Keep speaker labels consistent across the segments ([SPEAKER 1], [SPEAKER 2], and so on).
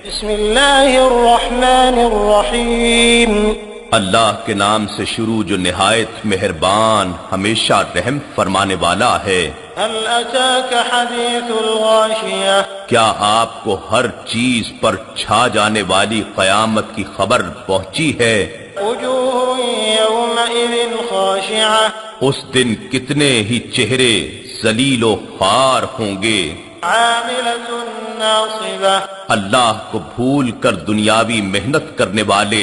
[SPEAKER 1] بسم اللہ الرحمن الرحیم
[SPEAKER 2] اللہ کے نام سے شروع جو نہایت مہربان ہمیشہ رحم فرمانے والا ہے۔
[SPEAKER 1] هل اتاک حدیث الغاشیہ،
[SPEAKER 2] کیا آپ کو ہر چیز پر چھا جانے والی قیامت کی خبر پہنچی ہے؟
[SPEAKER 1] وجوہ یومئذ خاشعہ،
[SPEAKER 2] اس دن کتنے ہی چہرے ذلیل و خوار ہوں گے۔
[SPEAKER 1] عاملۃ ناصبہ،
[SPEAKER 2] اللہ کو بھول کر دنیاوی محنت کرنے والے،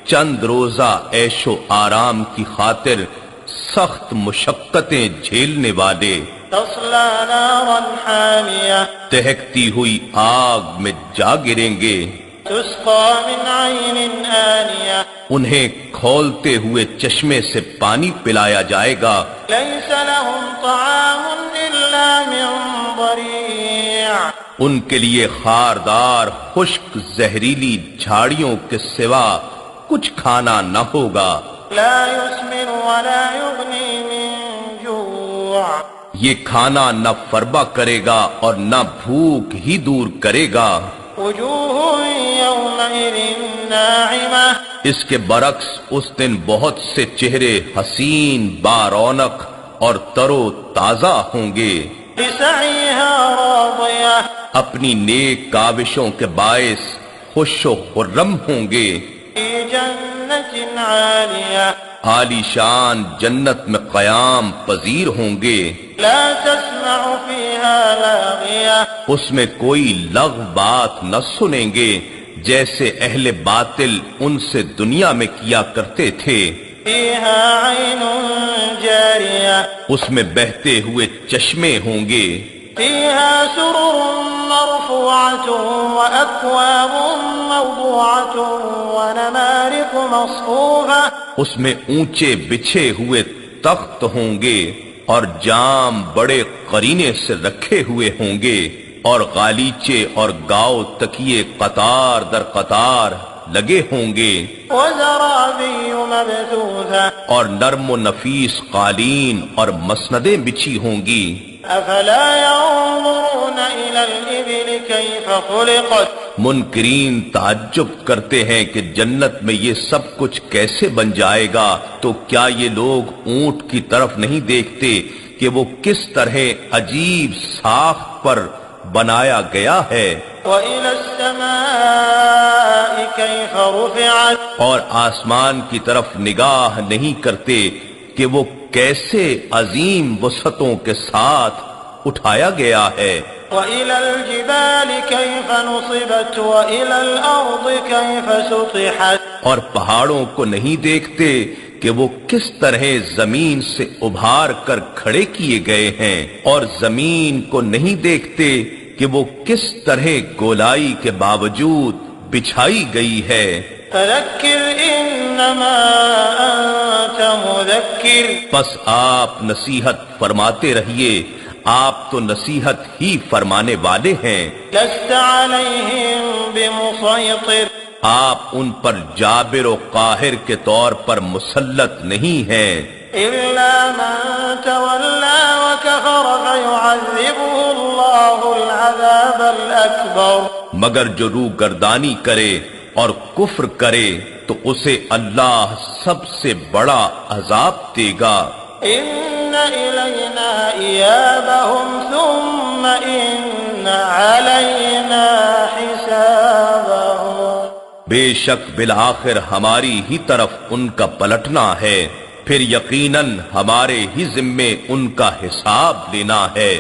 [SPEAKER 2] چند روزہ عیش و آرام کی خاطر سخت مشقتیں جھیلنے والے،
[SPEAKER 1] تصلی نارا حامیہ،
[SPEAKER 2] دہکتی ہوئی آگ میں جا گریں گے۔
[SPEAKER 1] تسقى من عین آنیہ،
[SPEAKER 2] انہیں کھولتے ہوئے چشمے سے پانی پلایا جائے گا۔
[SPEAKER 1] لیس لهم طعام الا من ضریع،
[SPEAKER 2] ان کے لیے خاردار خشک زہریلی جھاڑیوں کے سوا کچھ کھانا نہ ہوگا۔
[SPEAKER 1] لا يسمن ولا يغنی من جوع،
[SPEAKER 2] یہ کھانا نہ فربا کرے گا اور نہ بھوک ہی دور کرے گا۔
[SPEAKER 1] وجوہ یومئذ ناعمہ،
[SPEAKER 2] اس کے برعکس اس دن بہت سے چہرے حسین بارونق اور تر و تازہ ہوں گے،
[SPEAKER 1] لسعیہا راضیہ،
[SPEAKER 2] اپنی نیک کاوشوں کے باعث خوش و خرم ہوں گے۔
[SPEAKER 1] فی جنت عالیہ،
[SPEAKER 2] عالی شان جنت میں قیام پذیر ہوں گے۔
[SPEAKER 1] لا تسمع فیہا لاغیہ،
[SPEAKER 2] اس میں کوئی لغو بات نہ سنیں گے جیسے اہل باطل ان سے دنیا میں کیا کرتے تھے۔
[SPEAKER 1] فیہا عین جاریہ،
[SPEAKER 2] اس میں بہتے ہوئے چشمے ہوں گے۔
[SPEAKER 1] فیہا سرر مرفوعۃ واکواب موضوعۃ ونمارق مصفوفہ،
[SPEAKER 2] اس میں اونچے بچھے ہوئے تخت ہوں گے اور جام بڑے قرینے سے رکھے ہوئے ہوں گے، اور غالیچے اور گاؤ تکیے قطار در قطار لگے ہوں گے،
[SPEAKER 1] وزرابی مبثوثہ،
[SPEAKER 2] اور نرم و نفیس قالین اور مسندیں بچھی ہوں گی۔
[SPEAKER 1] افلا ينظرون الى الابل كيف خلقت،
[SPEAKER 2] منکرین تعجب کرتے ہیں کہ جنت میں یہ سب کچھ کیسے بن جائے گا، تو کیا یہ لوگ اونٹ کی طرف نہیں دیکھتے کہ وہ کس طرح عجیب ساخت پر بنایا گیا ہے؟
[SPEAKER 1] وإلى السماء كيف رفعت،
[SPEAKER 2] اور آسمان کی طرف نگاہ نہیں کرتے کہ وہ کیسے عظیم وسعتوں کے ساتھ اٹھایا گیا ہے۔
[SPEAKER 1] وإلى الجبال كيف نصبت وإلى الأرض كيف سطحت،
[SPEAKER 2] اور پہاڑوں کو نہیں دیکھتے کہ وہ کس طرح زمین سے ابھار کر کھڑے کیے گئے ہیں، اور زمین کو نہیں دیکھتے کہ وہ کس طرح گولائی کے باوجود بچھائی گئی ہے۔
[SPEAKER 1] فذکر انما انت مذکر،
[SPEAKER 2] پس آپ نصیحت فرماتے رہیے، آپ تو نصیحت ہی فرمانے والے ہیں۔
[SPEAKER 1] لست علیہم بمسیطر،
[SPEAKER 2] آپ ان پر جابر و قاہر کے طور پر مسلط نہیں ہیں،
[SPEAKER 1] الا من تولی وکفر فیعذبہ اللہ العذاب الاکبر،
[SPEAKER 2] مگر جو روح گردانی کرے اور کفر کرے تو اسے اللہ سب سے بڑا عذاب دے گا۔
[SPEAKER 1] ان الینا ایابہم ثم ان علینا حسابہم،
[SPEAKER 2] بے شک بالآخر ہماری ہی طرف ان کا پلٹنا ہے، پھر یقیناً ہمارے ہی ذمے ان کا حساب لینا ہے۔